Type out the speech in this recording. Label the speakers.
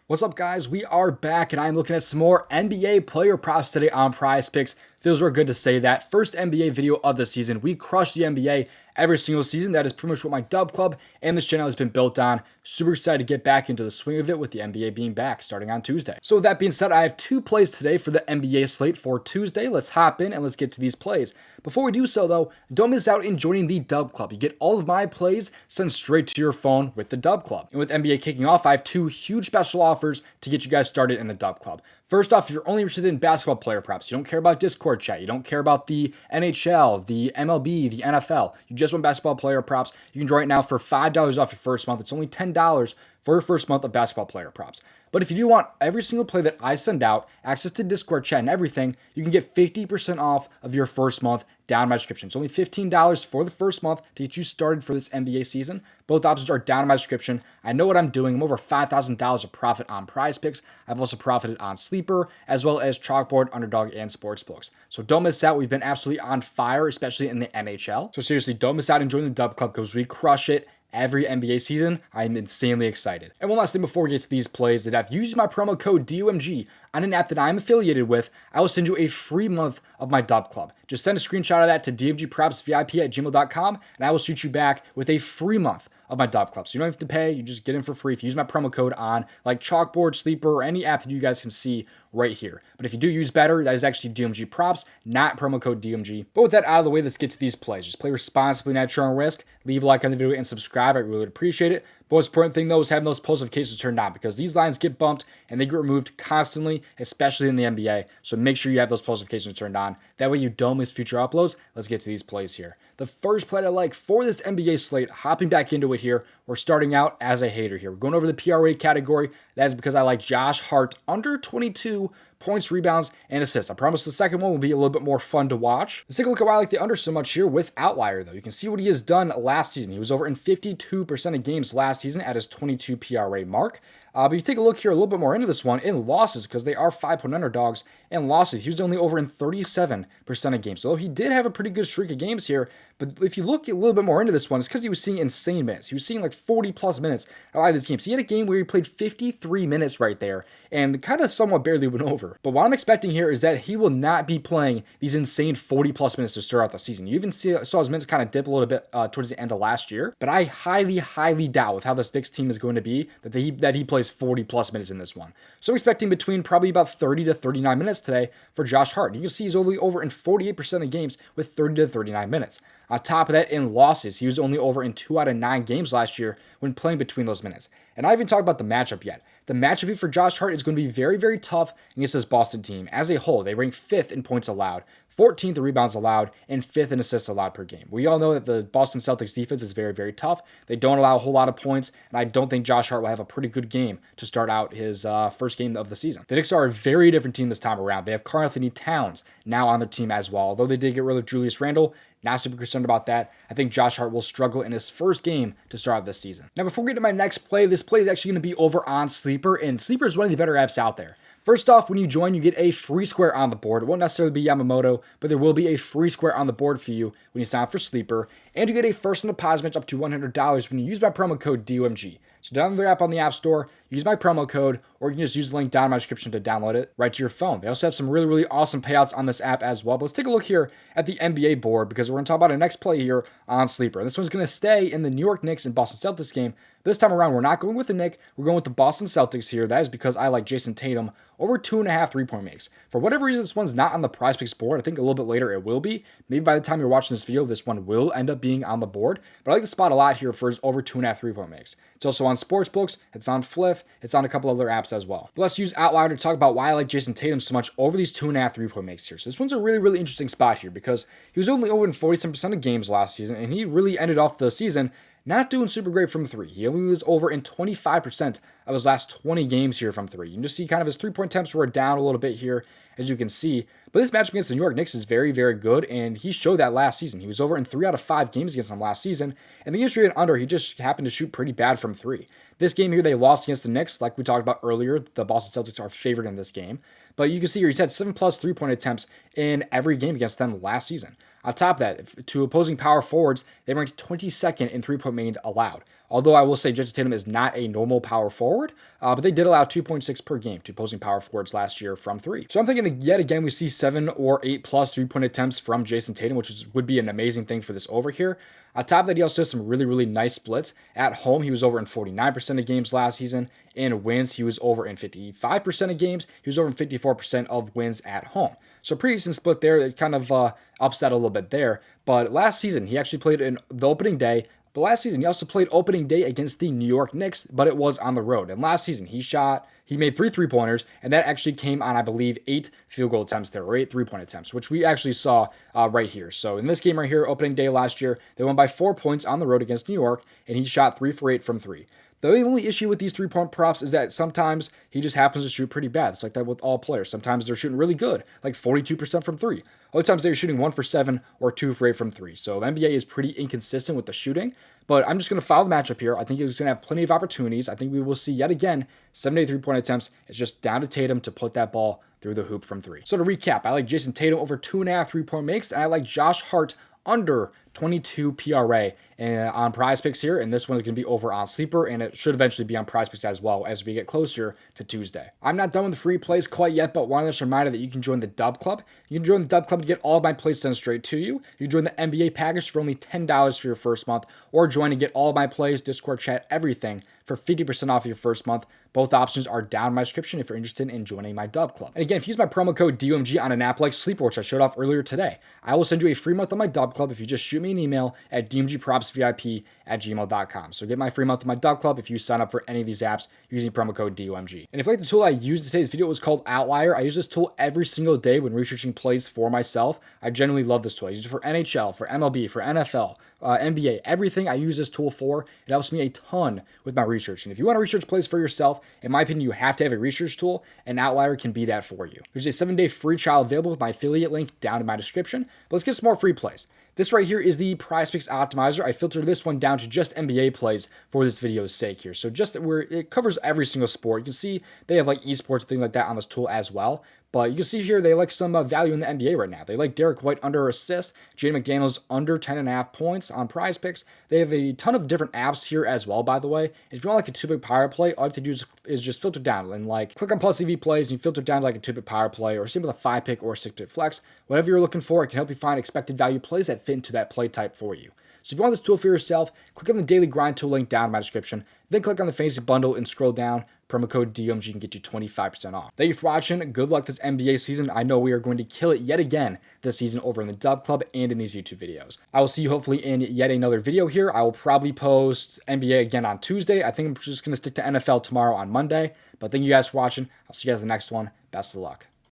Speaker 1: What's up, guys? We are back, and I'm looking at some more NBA player props today on PrizePicks. Feels real good to say that. First NBA video of the season. We crushed the NBA every single season. That is pretty much what my DubClub and this channel has been built on. Super excited to get back into the swing of it with the NBA being back starting on Tuesday. So with that being said, I have two plays today for the NBA slate for Tuesday. Let's hop in and let's get to these plays. Before we do so, though, don't miss out in joining the DubClub. You get all of my plays sent straight to your phone with the DubClub. And with NBA kicking off, I have two huge special offers to get you guys started in the DubClub. First off, if you're only interested in basketball player props, you don't care about Discord chat, you don't care about the NHL, the MLB, the NFL, you just want basketball player props, you can join right now for $5 off your first month. It's only $10 for your first month of basketball player props. But if you do want every single play that I send out, access to Discord chat and everything, you can get 50% off of your first month down in my description. It's only $15 for the first month to get you started for this NBA season. Both options are down in my description. I know what I'm doing. I'm over $5,000 of profit on PrizePicks. I've also profited on Sleeper, as well as Chalkboard, Underdog, and Sportsbooks. So don't miss out. We've been absolutely on fire, especially in the NHL. So seriously, don't miss out and join the DubClub because we crush it every NBA season. I'm insanely excited. And one last thing before we get to these plays, that if you use my promo code DOMG on an app that I'm affiliated with, I will send you a free month of my DubClub. Just send a screenshot of that to domgpropsvip@gmail.com and I will shoot you back with a free month of my DubClub. So you don't have to pay, you just get in for free if you use my promo code on like Chalkboard, Sleeper, or any app that you guys can see right here. But if you do use better, that is actually DOMG Props, not promo code DOMG. But with that out of the way, let's get to these plays. Just play responsibly, not at your own risk. Leave a like on the video and subscribe. I really would appreciate it. But most important thing though is having those post notifications turned on because these lines get bumped and they get removed constantly, especially in the NBA. So make sure you have those post notifications turned on. That way you don't miss future uploads. Let's get to these plays here. The first play I like for this NBA slate, hopping back into it here, we're starting out as a hater here. We're going over the PRA category. That is because I like Josh Hart under 22 points, rebounds, and assists. I promise the second one will be a little bit more fun to watch. Let's take a look at why I like the under so much here with Outlier, though. You can see what he has done last season. He was over in 52% of games last season at his 22 PRA mark. But you take a look here a little bit more into this one in losses because they are 5-point underdogs and losses. He was only over in 37% of games. So he did have a pretty good streak of games here. But if you look a little bit more into this one, it's because he was seeing insane minutes. He was seeing like 40 plus minutes out of these games. He had a game where he played 53 minutes right there and kind of somewhat barely went over. But what I'm expecting here is that he will not be playing these insane 40 plus minutes to start out the season. You even saw his minutes kind of dip a little bit towards the end of last year. But I highly doubt with how the Knicks team is going to be that he plays 40 plus minutes in this one. So I'm expecting between probably about 30 to 39 minutes today for Josh Hart. You can see he's only over in 48% of games with 30 to 39 minutes. On top of that, in losses, he was only over in 2 out of 9 games last year when playing between those minutes. And I haven't even talked about the matchup yet. The matchup for Josh Hart is going to be very tough against this Boston team. As a whole, they rank 5th in points allowed, 14th in rebounds allowed, and 5th in assists allowed per game. We all know that the Boston Celtics defense is very tough. They don't allow a whole lot of points, and I don't think Josh Hart will have a pretty good game to start out his first game of the season. The Knicks are a very different team this time around. They have Karl-Anthony Towns now on their team as well. Although they did get rid of Julius Randle, not super concerned about that. I think Josh Hart will struggle in his first game to start out this season. Now, before we get to my next play, this play is actually going to be over on Sleeper, and Sleeper is one of the better apps out there. First off, when you join, you get a free square on the board. It won't necessarily be Yamamoto, but there will be a free square on the board for you when you sign up for Sleeper. And you get a first deposit match up to $100 when you use my promo code DOMG. So download the app on the App Store, use my promo code, or you can just use the link down in my description to download it right to your phone. They also have some really awesome payouts on this app as well. But let's take a look here at the NBA board because we're going to talk about our next play here on Sleeper. And this one's going to stay in the New York Knicks and Boston Celtics game. But this time around, we're not going with the Knicks. We're going with the Boston Celtics here. That is because I like Jason Tatum over 2.5 3-point makes. For whatever reason, this one's not on the PrizePicks board. I think a little bit later it will be. Maybe by the time you're watching this video, this one will end up being on the board. But I like the spot a lot here for his over 2.5 3-point makes. It's also on Sportsbooks, it's on Fliff, it's on a couple other apps as well. But let's use Outlier to talk about why I like Jason Tatum so much over these 2.5 3-point makes here. So this one's a really interesting spot here because he was only over in 47% of games last season, and he really ended off the season not doing super great from 3. He only was over in 25% of his last 20 games here from 3. You can just see kind of his 3-point attempts were down a little bit here, as you can see. But this matchup against the New York Knicks is very good, and he showed that last season. He was over in 3 out of 5 games against them last season, and the games rated under, he just happened to shoot pretty bad from 3. This game here, they lost against the Knicks, like we talked about earlier. The Boston Celtics are favored in this game. But you can see here, he's had 7+ 3-point attempts in every game against them last season. On top of that, to opposing power forwards, they ranked 22nd in 3-point made allowed. Although I will say Jason Tatum is not a normal power forward, but they did allow 2.6 per game to opposing power forwards last year from 3. So I'm thinking yet again we see 7 or 8 plus 3-point attempts from Jason Tatum, which would be an amazing thing for this over here. On top of that, he also has some really, really nice splits. At home, he was over in 49% of games last season. In wins, he was over in 55% of games. He was over in 54% of wins at home. So pretty decent split there. It kind of upset a little bit there. But last season, he actually played in the opening day. But last season, he also played opening day against the New York Knicks, but it was on the road. And last season, he made 3 3-pointers, and that actually came on, I believe, 8 field goal attempts there, or 8 3-point attempts, which we actually saw right here. So in this game right here, opening day last year, they won by 4 points on the road against New York, and he shot 3 for 8 from 3. The only issue with these 3-point props is that sometimes he just happens to shoot pretty bad. It's like that with all players. Sometimes they're shooting really good, like 42% from 3. Other times they're shooting 1 for 7 or 2 for 8 from 3. So the NBA is pretty inconsistent with the shooting, but I'm just going to follow the matchup here. I think he's going to have plenty of opportunities. I think we will see yet again 7 to 8 3-point attempts. It's just down to Tatum to put that ball through the hoop from 3. So to recap, I like Jason Tatum over 2.5 3-point makes, and I like Josh Hart under 22 PRA on PrizePicks here, and this one is going to be over on Sleeper, and it should eventually be on PrizePicks as well as we get closer to Tuesday. I'm not done with the free plays quite yet, but one last reminder that you can join the DubClub. You can join the DubClub to get all of my plays sent straight to you. You can join the NBA package for only $10 for your first month, or join and get all of my plays, Discord chat, everything for 50% off your first month. Both options are down in my description if you're interested in joining my DubClub. And again, if you use my promo code DOMG on an app like Sleeper, which I showed off earlier today, I will send you a free month on my DubClub if you just shoot me an email at domgpropsvip@gmail.com. So get my free month of my DubClub if you sign up for any of these apps using promo code DOMG. And if you like the tool I used in today's video, it was called Outlier. I use this tool every single day when researching plays for myself. I genuinely love this tool. I use it for NHL, for MLB, for NFL, NBA, everything I use this tool for. It helps me a ton with my research. And if you want to research plays for yourself, in my opinion, you have to have a research tool, and Outlier can be that for you. There's a 7-day free trial available with my affiliate link down in my description. But let's get some more free plays. This right here is the PrizePicks Optimizer. I filtered this one down to just NBA plays for this video's sake here. So just where it covers every single sport. You can see they have like esports, things like that on this tool as well. But you can see here they like some value in the NBA right now. They like Derek White under assist, Jaden McDaniels under 10.5 points on PrizePicks. They have a ton of different apps here as well, by the way. If you want like a 2-big power play, all you have to do is just filter down and like click on plus EV plays and you filter down to like a 2-big power play or same with a 5-pick or a 6-pick flex. Whatever you're looking for, it can help you find expected value plays that fit into that play type for you. So if you want this tool for yourself, click on the Daily Grind tool link down in my description. Then click on the Fantasy Bundle and scroll down. Promo code DOMG can get you 25% off. Thank you for watching. Good luck this NBA season. I know we are going to kill it yet again this season over in the DubClub and in these YouTube videos. I will see you hopefully in yet another video here. I will probably post NBA again on Tuesday. I think I'm just going to stick to NFL tomorrow on Monday. But thank you guys for watching. I'll see you guys in the next one. Best of luck.